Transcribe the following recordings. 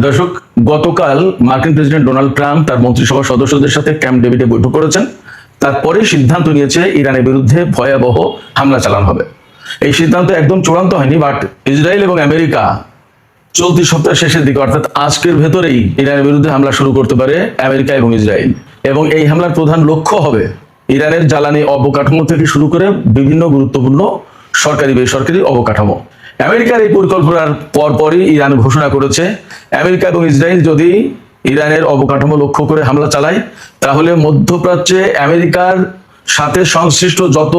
দর্শক, গতকাল মার্কিন প্রেসিডেন্ট ডোনাল্ড ট্রাম্প তার মন্ত্রিসভার সদস্যদের সাথে ক্যাম্প ডেভিডে বৈঠক করেছেন। তারপরে সিদ্ধান্ত নিয়েছে ইরানের বিরুদ্ধে ভয়াবহ হামলা চালানো হবে। এই সিদ্ধান্ত একদম চূড়ান্ত হয়নি, বাট ইসরায়েল এবং আমেরিকা চলতি সপ্তাহের শেষের দিকে অর্থাৎ আজকের ভেতরেই ইরানের বিরুদ্ধে হামলা শুরু করতে পারে আমেরিকা এবং ইসরায়েল। এবং এই হামলার প্রধান লক্ষ্য হবে ইরানের জ্বালানি অবকাঠামো থেকে শুরু করে বিভিন্ন গুরুত্বপূর্ণ সরকারি বেসরকারি অবকাঠামো। আমেরিকার এই পরিকল্পনার পরপরই ইরান ঘোষণা করেছে আমেরিকা এবং ইসরায়েল যদি ইরানের অবকাঠামো লক্ষ্য করে হামলা চালায় তাহলে মধ্যপ্রাচ্যে আমেরিকার সাথে সংশ্লিষ্ট যত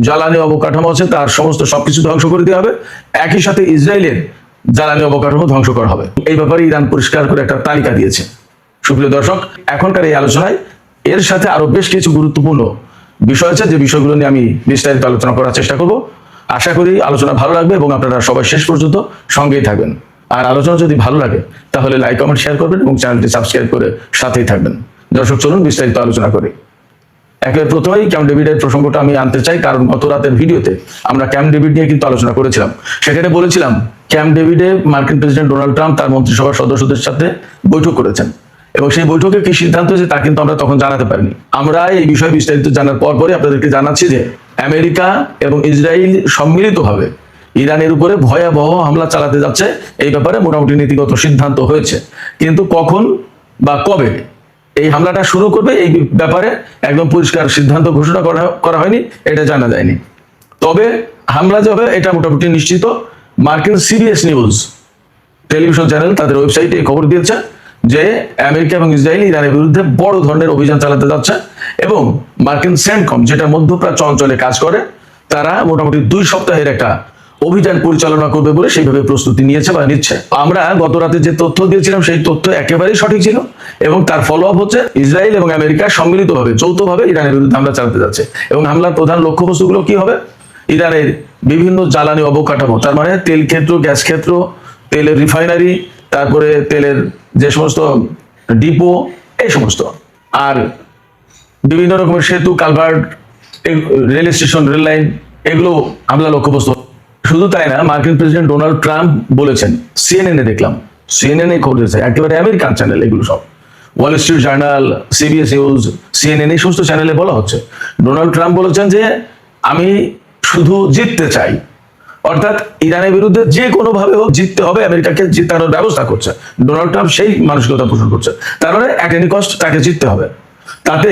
জ্বালানি অবকাঠামো আছে তার সমস্ত সবকিছু ধ্বংস করে দেওয়া হবে। একই সাথে ইসরায়েলের জ্বালানি অবকাঠামো ধ্বংস করা হবে। এই ব্যাপারে ইরান পরিষ্কার করে একটা তালিকা দিয়েছে। সুপ্রিয় দর্শক, এখনকার এই আলোচনায় এর সাথে আরো বেশ কিছু গুরুত্বপূর্ণ বিষয় আছে, যে বিষয়গুলো নিয়ে আমি বিস্তারিত আলোচনা করার চেষ্টা করব। আশা করি আলোচনা ভালো লাগবে এবং আপনারা সবাই শেষ পর্যন্ত সঙ্গেই থাকবেন। আর আলোচনা যদি ভালো লাগে তাহলে লাইক কমেন্ট শেয়ার করবেন এবং চ্যানেলটি সাবস্ক্রাইব করে সাথেই থাকবেন। দর্শক, চলুন বিস্তারিত আলোচনা করি। একের প্রথমেই ক্যাম্প ডেভিডের প্রসঙ্গটা আমি আনতে চাই, কারণ গত রাতের ভিডিওতে আমরা ক্যাম্প ডেভিড নিয়ে কিন্তু আলোচনা করেছিলাম। সেখানে বলেছিলাম ক্যাম্প ডেভিডে মার্কিন প্রেসিডেন্ট ডোনাল্ড ট্রাম্প তার মন্ত্রিসভার সদস্যদের সাথে বৈঠক করেছেন এবং সেই বৈঠকে কি সিদ্ধান্ত হয়েছে তা কিন্তু আমরা তখন জানাতে পারিনি। আমরা এই বিষয়ে বিস্তারিত জানার পরপরই আপনাদেরকে জানাচ্ছি যে আমেরিকা এবং ইসরায়েল সম্মিলিতভাবে ইরানের উপরে ভয়াবহ হামলা চালাতে যাচ্ছে। এই ব্যাপারে মোটামুটি নীতিগত সিদ্ধান্ত হয়েছে, কিন্তু কখন বা কবে এই হামলাটা শুরু করবে এই ব্যাপারে একদম পরিষ্কার সিদ্ধান্ত ঘোষণা করা হয়নি, এটা জানা যায়নি। তবে হামলা যে হবে এটা মোটামুটি নিশ্চিত। মার্কিন সিবিএস নিউজ টেলিভিশন চ্যানেল তাদের ওয়েবসাইটে খবর দিয়েছে যে আমেরিকা এবং ইসরায়েল ইরানের বিরুদ্ধে বড় ধরনের অভিযান চালাতে যাচ্ছে এবং মার্কিন সেন্টকম, যেটা মধ্যপ্রাচ্য অঞ্চলে কাজ করে, তারা মোটামুটি 2 সপ্তাহের একটা অভিযান পরিচালনা করবে বলে সেইভাবে প্রস্তুতি নিয়েছে বা নিচ্ছে। আমরা গত রাতে যে তথ্য দিয়েছিলাম সেই তথ্য একেবারেই সঠিক ছিল এবং তার ফলো আপ হচ্ছে ইসরায়েল এবং আমেরিকা সম্মিলিতভাবে যৌথভাবে ইরানের বিরুদ্ধে হামলা চালাতে যাচ্ছে। এবং হামলার প্রধান লক্ষ্যবস্তুগুলো কি হবে? ইরানের বিভিন্ন জ্বালানি অবকাঠামো, তার মানে তেল ক্ষেত্র, গ্যাস ক্ষেত্র, তেলের রিফাইনারি, তারপরে তেলের যে সমস্ত ডিপো, এই সমস্ত, আর বিভিন্ন রকমের সেতু, culvert, rail station, rail line, এগুলো হামলা লক্ষ্যবস্তু। শুধু তাই না, মার্কিন প্রেসিডেন্ট ডোনাল্ড ট্রাম্প বলেছেন, সিএনএন দেখলাম, সিএনএন খবর দিয়েছে, একেবারে আমেরিকান চ্যানেল এগুলো সব, Wall Street journal, CBS news, CNN, এই সমস্ত চ্যানেলে বলা হচ্ছে ডোনাল্ড ট্রাম্প বলেছেন যে আমি শুধু জিততে চাই, অর্থাৎ ইরানের বিরুদ্ধে যে কোনো ভাবে হোক জিততে হবে, আমেরিকাকে জিতানোর ব্যবস্থা করছে ডোনাল্ড ট্রাম্প, সেই মানসিকতা পোষণ করছে। তার মানে অ্যাট এনি কস্ট তাকে জিততে হবে। তাতে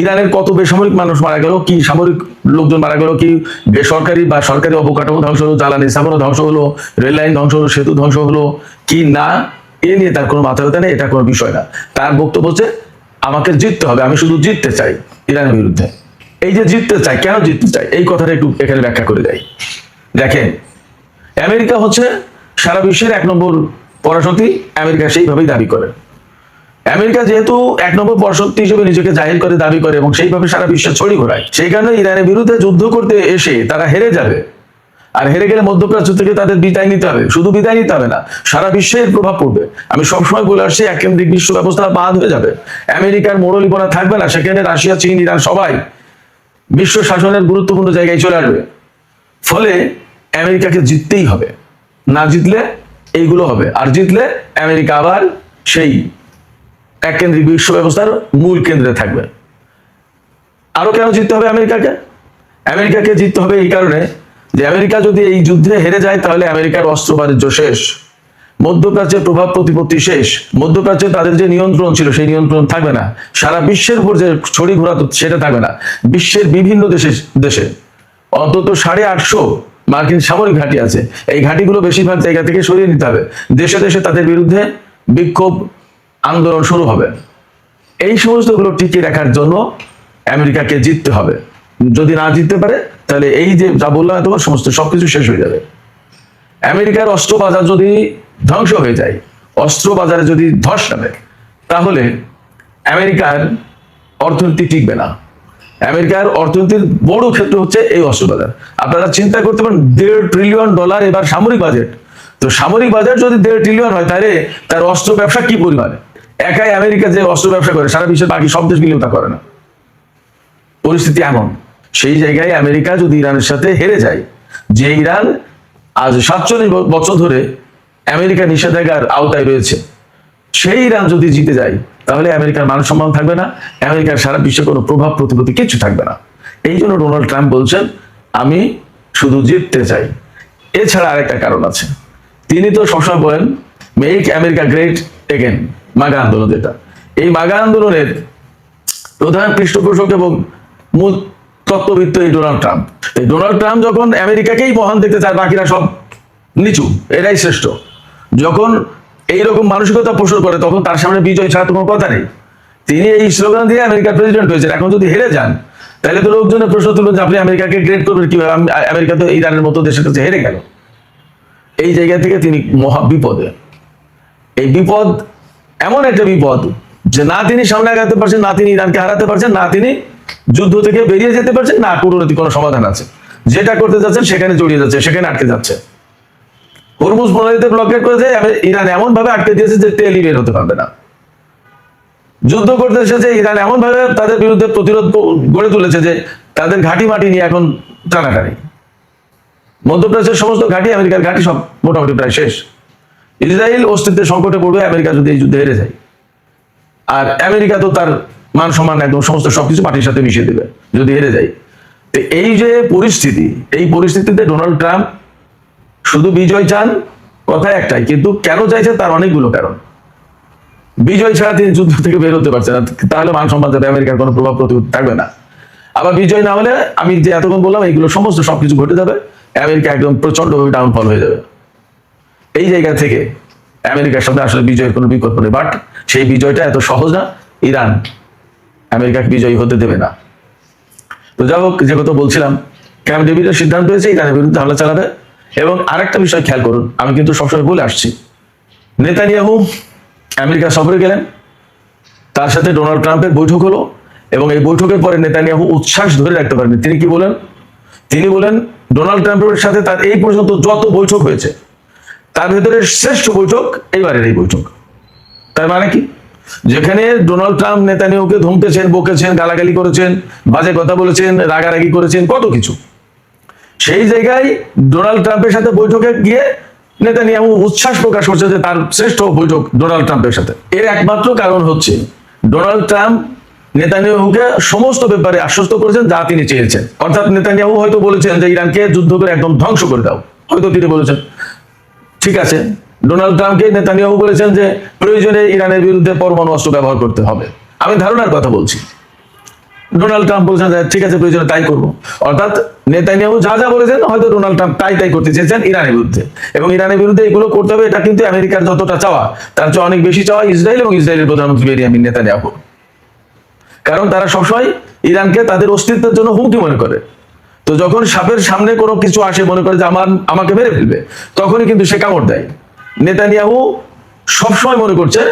ইরানের কত বেসামরিক মানুষ মারা গেল, কি সামরিক লোকজন মারা গেল, কি বেসরকারি বা সরকারি অবকাঠামো ধ্বংস হলো, জ্বালানি স্থাপনা ধ্বংস হলো, রেল লাইন ধ্বংস হলো, সেতু ধ্বংস হলো কি না, এ নিয়ে তার কোনো মাথা ব্যথা নেই, এটা কোনো বিষয় না। তার বক্তব্য হচ্ছে আমাকে জিততে হবে, আমি শুধু জিততে চাই ইরানের বিরুদ্ধে। এই যে জিততে চাই, কেন জিততে চাই, এই কথাটা একটু এখানে ব্যাখ্যা করে দেয়। দেখেন, আমেরিকা হচ্ছে সারা বিশ্বের 1 নম্বর পরাশক্তি, আমেরিকা সেইভাবেই দাবি করে। আমেরিকা যেহেতু 1 নম্বর পরাশক্তি হিসেবে নিজেকে জাহির করে, দাবি করে এবং সেইভাবে সারা বিশ্বে ছড়ি ঘোরায়, সেই কারণে ইরানের বিরুদ্ধে যুদ্ধ করতে এসে তারা হেরে যাবে। আর হেরে গেলে মধ্যপ্রাচ্য থেকে তাদের বিদায় নিতে হবে। শুধু বিদায় নিতে হবে না, সারা বিশ্বের প্রভাব পড়বে। আমি সবসময় বলে আসছি, এককেন্দ্রিক বিশ্ব ব্যবস্থা বাদ হয়ে যাবে, আমেরিকার মোড়লিপনা থাকবে না, সেখানে রাশিয়া, চীন, ইরান সবাই বিশ্ব শাসনের গুরুত্বপূর্ণ জায়গায় চলে আসবে। ফলে আমেরিকাকে জিততেই হবে, না জিতলে এইগুলো হবে, আর জিতলে আমেরিকা আবার সেই এককেন্দ্রিক বিশ্ব ব্যবস্থার মূল কেন্দ্রে থাকবে। আরো কেন জিততে হবে আমেরিকাকে? আমেরিকাকে জিততে হবে এই কারণে যে আমেরিকা যদি এই যুদ্ধে হেরে যায় তাহলে আমেরিকার অস্ত্র বাণিজ্য শেষ, মধ্যপ্রাচ্যের প্রভাব প্রতিপত্তি শেষ, মধ্যপ্রাচ্যে তাদের যে নিয়ন্ত্রণ ছিল সেই নিয়ন্ত্রণ থাকবে না, সারা বিশ্বের উপর যে ছড়ি ঘোরাতো সেটা থাকবে না। বিশ্বের বিভিন্ন দেশে অন্তত 850 মার্কিন সামরিক ঘাঁটি আছে। এই ঘাঁটিগুলো বেশিরভাগ জায়গা থেকে সরিয়ে নিতে হবে। দেশে দেশে তাদের বিরুদ্ধে বিক্ষোভ আন্দোলন শুরু হবে। এই সমস্তগুলো টিকিয়ে রাখার জন্য আমেরিকাকে জিততে হবে। যদি না জিততে পারে তাহলে এই যে যা বললাম তোমার সমস্ত সবকিছু শেষ হয়ে যাবে। আমেরিকার অস্ত্র বাজার যদি ধ্বংস হয়ে যায়, অস্ত্র বাজারে যদি ধস নামে, তাহলে আমেরিকার অর্থনীতি টিকবে না। আমেরিকার অর্থনীতির বড় ক্ষেত্র হচ্ছে এই অস্ত্র বাজার। আপনারা চিন্তা করতে পারেন, $1.5 ট্রিলিয়ন এবার সামরিক বাজেট। তো সামরিক বাজার যদি $1.5 ট্রিলিয়ন হয়, তাহলে তার অস্ত্র ব্যবসা কি পরিমাণে? একাই আমেরিকা যে অস্ত্র ব্যবসা করে, সারা বিশ্বের বাকি সব দেশ মিলেও তা করে না। পরিস্থিতি এমন। সেই জায়গায় আমেরিকা যদি ইরানের সাথে হেরে যায়, যে ইরান আজ 47 বছর ধরে আমেরিকা নিষেধাজ্ঞার আওতায় রয়েছে, সেই ইরান যদি জিতে যায় তাহলে আমেরিকার মান সম্মান থাকবে না, আমেরিকার সারা বিশ্বে কোনো প্রভাব প্রতিপত্তি কিছু থাকবে না। এই জন্য ডোনাল্ড ট্রাম্প বলছেন আমি শুধু জিততে চাই। এছাড়া আরেকটা কারণ আছে, তিনি তো সবসময় বলেন মেক আমেরিকা গ্রেট এগেন, মাগা আন্দোলন যেটা, এই মাগা আন্দোলনের প্রধান পৃষ্ঠপোষক এবং মূল তত্ত্ববিত্ত এই ডোনাল্ড ট্রাম্প। এই ডোনাল্ড ট্রাম্প যখন আমেরিকাকেই মহান দেখতে চায়, বাকিরা সব নিচু, এরাই শ্রেষ্ঠ, যখন এইরকম মানসিকতা পোষণ করে তখন তার সামনে বিজয় ছাড়া তো কোনো কথা নেই। তিনি এই স্লোগান দিয়ে আমেরিকার প্রেসিডেন্ট হয়েছেন। এখন যদি হেরে যান তাহলে তো লোকজনের প্রশ্ন তুলবেন যে আপনি আমেরিকাকে গ্রেট করবেন কিভাবে, আমেরিকা তো ইরানের মতো দেশের কাছে হেরে গেল। এই জায়গা থেকে তিনি মহা বিপদে। এই বিপদ এমন একটা বিপদ যে না তিনি সামনে আগাতে পারছেন, না তিনি ইরানকে হারাতে পারছেন, না তিনি যুদ্ধ থেকে বেরিয়ে যেতে পারছেন, না কূটনৈতিক কোনো সমাধান আছে। যেটা করতে যাচ্ছেন সেখানে জড়িয়ে যাচ্ছে, সেখানে আটকে যাচ্ছে। হরমুজ প্রণালীতে ব্লকেট করেছে ইরান, এমন ভাবে আটকে দিয়েছে যে তেলই বের হতে পারবে না। যুদ্ধ করতে এসেছে ইরান, এমন ভাবে তাদের বিরুদ্ধে প্রতিরোধ গড়ে তুলেছে যে তাদের ঘাঁটি মাটি নিয়ে এখন টানাটানি। মধ্যপ্রাচ্যের সমস্ত ঘাঁটি, আমেরিকার ঘাঁটি সব মোটামুটি প্রায় শেষ। ইসরায়েল অস্তিত্বের সংকটে পড়বে আমেরিকা যদি এই যুদ্ধে হেরে যায়, আর আমেরিকা তো তার মান সম্মান একদম সমস্ত সবকিছু মাটির সাথে মিশিয়ে দেবে যদি হেরে যায়। তো এই যে পরিস্থিতি, এই পরিস্থিতিতে ডোনাল্ড ট্রাম্প শুধু বিজয় চান, কথা একটাই, কিন্তু কেন চাইছেন তার অনেকগুলো কারণ। বিজয় ছাড়া তিনি যুদ্ধ থেকে বের হতে পারছেন না, তাহলে মান সম্মান যাবে, আমেরিকার কোনো প্রভাব প্রতিপত্তি থাকবে না। আবার বিজয় না হলে আমি যে এতক্ষণ বললাম এইগুলো সমস্ত সবকিছু ঘটে যাবে, আমেরিকা একদম প্রচন্ডভাবে ডাউনফল হয়ে যাবে। এই জায়গা থেকে আমেরিকার সাথে আসলে বিজয়ের কোনো বিকল্প নেই, বাট সেই বিজয়টা এত সহজ না, ইরান আমেরিকাকে বিজয়ী হতে দেবে না। তো যাই হোক, যে কথা বলছিলাম, ক্যাম্প ডেভিডের সিদ্ধান্ত হয়েছে ইরানের বিরুদ্ধে হামলা চালাবে। এবং আরেকটা বিষয় খেয়াল করুন, আমি কিন্তু সবসময় বলে আসছি, নেতানিয়াহু আমেরিকা সফরে গেলেন, তার সাথে ডোনাল্ড ট্রাম্পের বৈঠক হলো, এবং এই বৈঠকের পরে নেতানিয়াহু উচ্ছ্বাস ধরে রাখতে পারেন। তিনি কি বলেন? তিনি বলেন ডোনাল্ড ট্রাম্পের সাথে তার এই পর্যন্ত যত বৈঠক হয়েছে তার ভেতরে শ্রেষ্ঠ বৈঠক এইবারের এই বৈঠক। তার মানে কি? যেখানে ডোনাল্ড ট্রাম্প নেতানিয়াহুকে ধমকেছেন, বকেছেন, গালাগালি করেছেন, বাজে কথা বলেছেন, রাগারাগি করেছেন, কত কিছু, সেই জায়গায় ডোনাল্ড ট্রাম্পের সাথে বৈঠকে গিয়ে নেতানিয়াহু উচ্ছ্বাস প্রকাশ করছে যে তার শ্রেষ্ঠ বৈঠক ডোনাল্ড ট্রাম্পের সাথে। এর একমাত্র কারণ হচ্ছে ডোনাল্ড ট্রাম্প নেতানিয়াহুকে সমস্ত ব্যাপারে আশ্বস্ত করেছেন যা তিনি চেয়েছেন। অর্থাৎ নেতানিয়াহু হয়তো বলেছেন যে ইরানকে যুদ্ধ করে একদম ধ্বংস করে দাও, হয়তো তিনি বলেছেন, ঠিক আছে। ডোনাল্ড ট্রাম্পকে নেতানিয়াহু বলেছেন যে প্রয়োজনে ইরানের বিরুদ্ধে পরমাণু অস্ত্র ব্যবহার করতে হবে। আমি ধারণার কথা বলছি। ডোনাল্ড ট্রাম্প বলছেন যে ঠিক আছে, প্রয়োজনে তাই করবো। অর্থাৎ নেতানিয়াহু যা যা বলেছেন হয়তো ডোনাল্ড ট্রাম্প তাই করতে চেয়েছেন ইরানের বিরুদ্ধে, এবং ইরানের বিরুদ্ধে এগুলো করতে হবে। এটা কিন্তু আমেরিকার যতটা চাওয়া তার চেয়ে অনেক বেশি চাওয়া ইসরায়েল এবং ইসরায়েলের প্রধানমন্ত্রী বেনিয়ামিন নেতানিয়াহু। কারণ তারা সবসময় ইরানকে তাদের অস্তিত্বের জন্য হুমকি মনে করে। তো যখন সাপের সামনে কোনো কিছু আসে, মনে করে যে আমাকে মেরে ফেলবে, তখনই কিন্তু সে কামড় দেয়। নেতানিয়াহু সবসময় মনে করছে,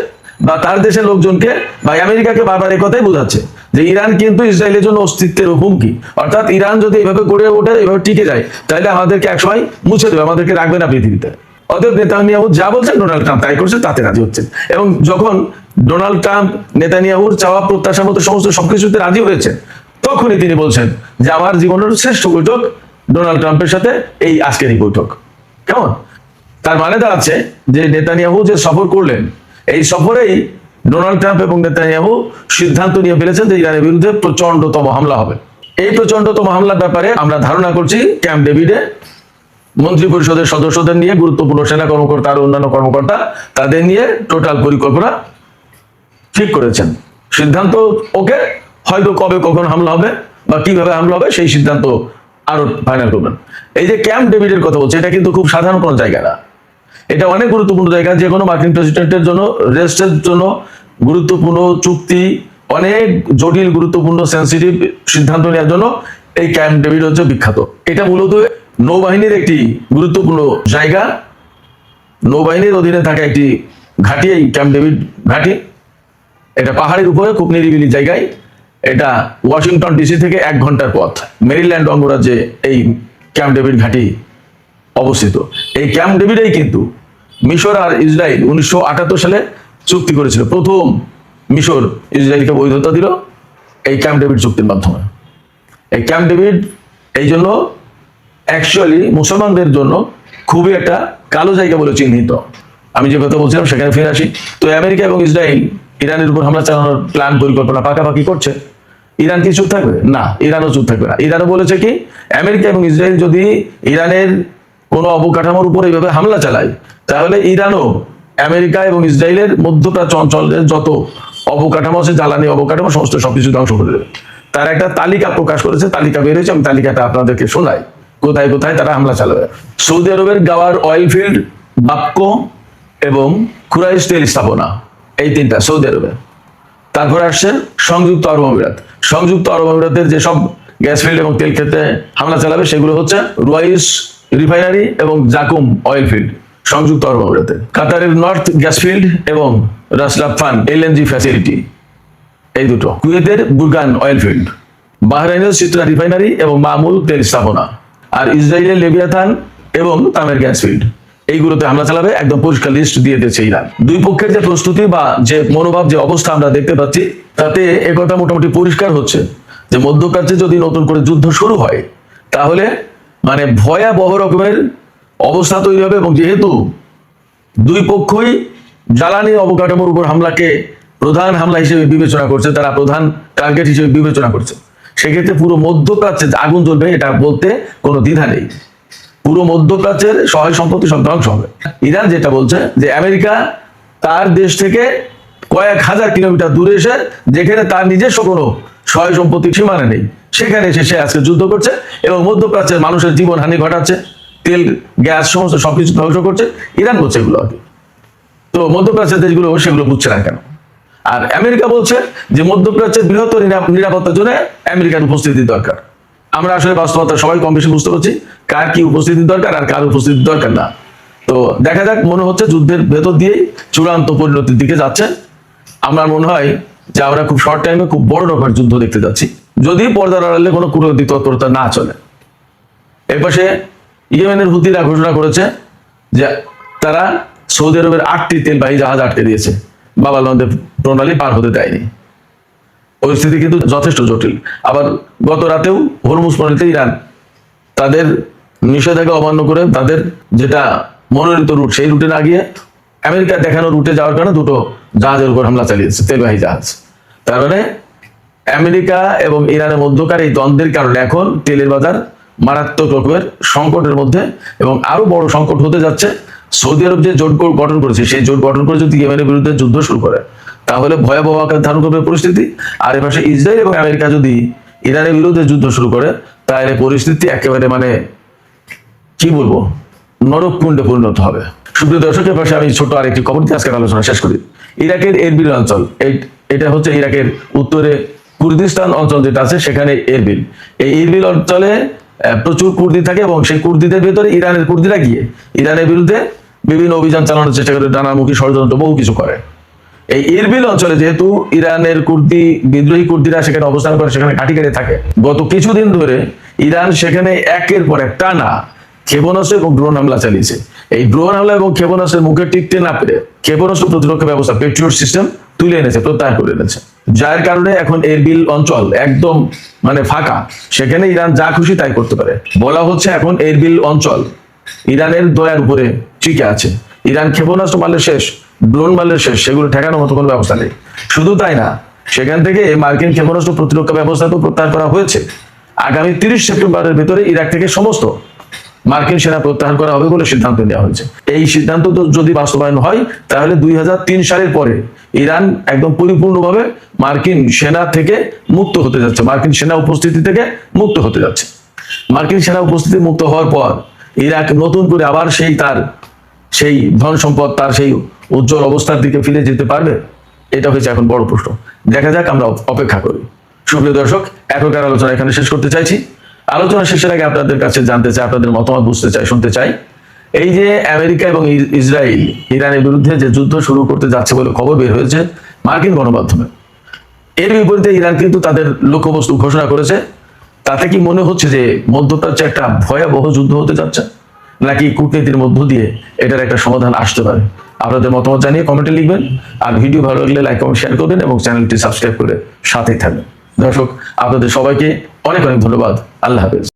বা তার দেশের লোকজনকে বা আমেরিকাকে বারবার এই কথাই বোঝাচ্ছে যে ইরান কিন্তু ইসরায়েলের জন্য অস্তিত্বের হুমকি। অর্থাৎ ইরান যদি এভাবে গড়ে ওঠে, এভাবে টিকে যায়, তাহলে আমাদেরকে একসময় মুছে দেবে, আমাদেরকে রাখবে না পৃথিবীতে। অতএব নেতানিয়াহু যা বলছেন ডোনাল্ড ট্রাম্প তাই করছে, তাতে রাজি হচ্ছেন। এবং যখন ডোনাল্ড ট্রাম্প নেতানিয়াহুর চাওয়া প্রত্যাশার মতো সমস্ত সবকিছুতে রাজি হয়েছে, তখনই তিনি বলছেন যে আমার জীবনের শ্রেষ্ঠ বৈঠক ডোনাল্ড ট্রাম্পের সাথে এই আজকের এই বৈঠক। কেমন? তার মানে দাঁড়াচ্ছে যে নেতানিয়াহু যে সফর করলেন, এই সফরেই ডোনাল্ড ট্রাম্প এবং নেতানিয়াহু সিদ্ধান্ত নিয়ে ফেলেছেন যে ইরানের বিরুদ্ধে প্রচন্ডতম হামলা হবে। এই প্রচন্ডতম হামলার ব্যাপারে আমরা ধারণা করছি ক্যাম্প ডেভিডে মন্ত্রী পরিষদের সদস্যদের নিয়ে, গুরুত্বপূর্ণ সেনা কর্মকর্তা আর অন্যান্য কর্মকর্তা, তাদের নিয়ে টোটাল পরিকল্পনা ঠিক করেছেন। সিদ্ধান্ত ওকে, হয়তো কবে কখন হামলা হবে বা কিভাবে হামলা হবে সেই সিদ্ধান্ত আরো ফাইনাল করবেন। এই যে ক্যাম্প ডেভিডের কথা বলছে, এটা কিন্তু খুব সাধারণ কোনো জায়গা না, এটা অনেক গুরুত্বপূর্ণ জায়গা। যে কোনো মার্কিন প্রেসিডেন্টের জন্য, রেস্টের জন্য গুরুত্বপূর্ণ চুক্তি, অনেক জটিল গুরুত্বপূর্ণ সেন্সিটিভ সিদ্ধান্ত নেওয়ার জন্য এই ক্যাম্প ডেভিড হচ্ছে বিখ্যাত। এটা মূলত নৌবাহিনীর একটি গুরুত্বপূর্ণ জায়গা, নৌবাহিনীর অধীনে থাকা একটি ঘাঁটি, এই ক্যাম্প ডেভিড ঘাঁটি। এটা পাহাড়ের উপরে খুব নিরিবিলি জায়গায়। এটা ওয়াশিংটন ডিসি থেকে 1 ঘন্টার পথ, মেরিল্যান্ড অঙ্গরাজ্যে এই ক্যাম্প ডেভিড ঘাঁটি অবস্থিত। এই ক্যাম্প ডেভিডেই কিন্তু মিশর আর ইসরায়েল 1978 সালে চুক্তি করেছিল। প্রথম মিশর ইসরায়েলকে বৈধতা দিল এই ক্যাম্প ডেভিড চুক্তির মাধ্যমে। এই ক্যাম্প ডেভিড এই জন্য অ্যাকচুয়ালি মুসলমানদের জন্য খুবই একটা কালো জায়গা বলে চিহ্নিত। আমি যে কথা বলছিলাম সেখানে ফিরে আসি। তো আমেরিকা এবং ইসরায়েল ইরানের উপর হামলা চালানোর প্ল্যান পরিকল্পনা পাকাপাকি করছে। ইরান কি চুপ থাকবে? না, ইরানও চুপ থাকবে না। ইরানও বলেছে কি, আমেরিকা এবং ইসরায়েল যদি ইরানের কোনো অবকাঠামোর উপর এইভাবে হামলা চালায়, তাহলে ইরানও আমেরিকা এবং ইসরায়েলের মধ্যপ্রাচ্য অঞ্চলের যত অবকাঠামো আছে, জ্বালানি অবকাঠামো, সমস্ত সবকিছু ধ্বংস করে দেবে। তার একটা তালিকা প্রকাশ করেছে, তালিকা বের হয়েছে, আমি তালিকাটা আপনাদেরকে শোনাই কোথায় কোথায় তারা হামলা চালাবে। সৌদি আরবের গাওয়ার অয়েল ফিল্ড, বাক্কো এবং খুরাইশ তেল স্থাপনা, এই তিনটা সৌদি আরবে। তারপরে আসছে সংযুক্ত আরব আমিরাত। সংযুক্ত আরব আমিরাতের যেসব গ্যাস ফিল্ড এবং তেল ক্ষেত্রে হামলা চালাবে সেগুলো হচ্ছে রুয়াইস রিফাইনারি এবং জাকুম অয়েল ফিল্ড, সংযুক্ত আরব আমিরাতে। কাতারের নর্থ গ্যাস ফিল্ড এবং রাসলাফান এলএনজি ফ্যাসিলিটি, এই দুটো। কুয়েতের বুরগান অয়েল ফিল্ড, বাহরাইনের সিত্রা রিফাইনারি এবং মামুল তেল স্থাপনা, আর ইসরায়েলের লেভিয়াথান এবং তামের গ্যাস ফিল্ড, এইগুলোতে হামলা চালাবে। একদম পরিষ্কার লিস্ট দিয়ে দিয়েছে ইরান। দুই পক্ষের যে প্রস্তুতি বা যে মনোভাব, যে অবস্থা আমরা দেখতে পাচ্ছি, তাতে একথা মোটামুটি পরিষ্কার হচ্ছে যে মধ্যপ্রাচ্যে যদি নতুন করে যুদ্ধ শুরু হয়, তাহলে মানে ভয়াবহ রকমের অবস্থা তৈরি হবে। এবং যেহেতু দুই পক্ষই জ্বালানি অবকাঠামোর উপর হামলাকে প্রধান হামলা হিসেবে বিবেচনা করছে, তারা প্রধান টার্গেট হিসেবে বিবেচনা করছে, সেক্ষেত্রে পুরো মধ্যপ্রাচ্যে আগুন জ্বলবে, এটা বলতে কোনো দ্বিধা নেই। পুরো মধ্যপ্রাচ্যের সহায় সম্পত্তি সব ধ্বংস হবে। ইরান যেটা বলছে যে আমেরিকা তার দেশ থেকে কয়েক হাজার কিলোমিটার দূরে এসে, যেখানে তার নিজস্ব কোনো সহায় সম্পত্তি সীমানা নেই, সেখানে এসে সে আজকে যুদ্ধ করছে এবং মধ্যপ্রাচ্যের মানুষের জীবনহানি ঘটাচ্ছে, তেল গ্যাস সমস্ত সবকিছু ধ্বংস করছে। ইরান বলছে এগুলো আর কি। তো মধ্যপ্রাচ্যের দেশগুলো সেগুলো বুঝছে না কেন? আর আমেরিকা বলছে যে মধ্যপ্রাচ্যের বৃহত্তর নিরাপত্তার জন্য আমেরিকার উপস্থিতি দরকার। আমরা আসলে বাস্তবতা সবাই কম বেশি বুঝতে পারছি কার কি উপস্থিতি দরকার আর কার উপস্থিতি দরকার না। তো দেখা যাক, মনে হচ্ছে যুদ্ধের ভেতর দিয়েই চূড়ান্ত পরিণতির দিকে যাচ্ছে। আমার মনে হয় যে আমরা খুব শর্ট টাইমে খুব বড় রকমের যুদ্ধ দেখতে যাচ্ছি, যদি পর্দার আড়ালে কোনো কূটনৈতিক তৎপরতা না চলে। এর পাশে ইয়েমেনের হুতিরা ঘোষণা করেছে যে তারা সৌদি আরবের 8টি তেলবাহী জাহাজ আটকে দিয়েছে, বাব-আল মানদেব প্রণালী পার হতে দেয়নি। পরিস্থিতি কিন্তু যথেষ্ট জটিল। আবার গত রাতেও হরমুজ প্রণালীতে ইরান তাদের নিষেধাজ্ঞা অমান্য করে তাদের যেটা মনোনীত রুট, সেই রুটে না গিয়ে আমেরিকার দেখানো রুটে যাওয়ার কারণে দুটো জাহাজের উপর হামলা চালিয়েছে, তেলবাহী জাহাজ। তার মানে আমেরিকা এবং ইরানের মধ্যকার এই দ্বন্দ্বের কারণে এখন তেলের বাজার মারাত্মক রকমের সংকটের মধ্যে, এবং আরো বড় সংকট হতে যাচ্ছে। সৌদি আরব যে জোট গঠন করেছে, সেই জোট গঠন করে যদি ইয়েমেনের বিরুদ্ধে যুদ্ধ শুরু করে, তাহলে ভয়াবহ আকার ধারণ করবে পরিস্থিতি। আর এ পাশে ইসরায়েল এবং আমেরিকা যদি ইরানের বিরুদ্ধে যুদ্ধ শুরু করে, তাহলে পরিস্থিতি একেবারে মানে কি বলবো, নরককুণ্ডে পরিণত হবে। সুপ্রিয় দর্শকের পাশে আমি ছোট আরেকটি খবর দিয়ে আজকের আলোচনা শেষ করি। ইরাকের এরবিল অঞ্চল, এটা হচ্ছে ইরাকের উত্তরে কুর্দিস্তান অঞ্চল যেটা আছে, সেখানে এরবিল। এই এরবিল অঞ্চলে প্রচুর কুর্দি থাকে এবং সেই কুর্দিদের ভেতরে ইরানের কুর্দিরা গিয়ে ইরানের বিরুদ্ধে বিভিন্ন অভিযান চালানোর চেষ্টা করে, নানামুখী ষড়যন্ত্র বহু কিছু করে। এই এরবিল অঞ্চলে যেহেতু ইরানের কুর্দি বিদ্রোহী কুর্দিরা সেখানে অবস্থান করে, সেখানে ঘাঁটি ঘাঁটি থাকে, গত কিছুদিন ধরে ইরান সেখানে একের পর এক টানা ক্ষেপণাস্ত্র এবং ড্রোন হামলা চালিয়েছে। এই ড্রোন হামলা এবং ক্ষেপণাস্ত্রের মুখে টিকতে না পেরে ক্ষেপণাস্ত্র প্রতিরক্ষা ব্যবস্থা পেট্রিয়ট সিস্টেম তুলে এনেছে, প্রত্যাহার করে এনেছে, যার কারণে এখন এরবিল অঞ্চল একদম মানে ফাঁকা। সেখানে ইরান যা খুশি তাই করতে পারে। বলা হচ্ছে এখন এরবিল অঞ্চল ইরানের দয়ার উপরে টিকে আছে। ইরান ক্ষেপণাস্ত্র মারলে শেষ, ড্রোন মারলে শেষ, সেগুলো ঠেকানোর মতো কোনো ব্যবস্থা নেই। শুধু তাই না, সেখান থেকে মার্কিন ক্ষেপণাস্ত্র প্রতিরক্ষা ব্যবস্থা তো প্রত্যাহার করা হয়েছে। আগামী 30 সেপ্টেম্বরের ভেতরে ইরাক থেকে সমস্ত মার্কিন সেনা প্রত্যাহার করা হবে বলে সিদ্ধান্ত নেওয়া হয়েছে। এই সিদ্ধান্ত যদি বাস্তবায়ন হয়, তাহলে 2003 সালের পরে ইরান একদম পরিপূর্ণভাবে মার্কিন সেনা থেকে মুক্ত হতে যাচ্ছে, মার্কিন সেনা উপস্থিতি থেকে মুক্ত হতে যাচ্ছে। মার্কিন সেনা উপস্থিতি মুক্ত হওয়ার পর ইরাক নতুন করে আবার সেই ধন সম্পদ, তার সেই উজ্জ্বল অবস্থার দিকে ফিরে যেতে পারবে? এটা হচ্ছে এখন বড় প্রশ্ন। দেখা যাক, আমরা অপেক্ষা করি। সুপ্রিয় দর্শক, এখনকার আলোচনা এখানে শেষ করতে চাইছি। আলোচনা শেষের আগে আপনাদের কাছে জানতে চাই, আপনাদের মতামত বুঝতে চাই, শুনতে চাই। এই যে আমেরিকা এবং ইসরায়েল ইরানের বিরুদ্ধে যে যুদ্ধ শুরু করতে যাচ্ছে বলে খবর বের হয়েছে মার্কিন গণমাধ্যমে, এর বিপরীতে ইরান কিন্তু তাদের লক্ষ্যবস্তু ঘোষণা করেছে। তাতে কি মনে হচ্ছে যে মধ্যপ্রাচ্যে একটা ভয়াবহ যুদ্ধ হতে যাচ্ছে, নাকি কূটনীতির মধ্য দিয়ে এটার একটা সমাধান আসতে পারে? আপনাদের মতামত জানিয়ে কমেন্টে লিখবেন। আর ভিডিও ভালো লাগলে লাইক কমেন্ট শেয়ার করবেন এবং চ্যানেলটি সাবস্ক্রাইব করে সাথেই থাকবেন। দর্শক, আপনাদের সবাইকে অনেক অনেক ধন্যবাদ। আল্লাহ হাফেজ।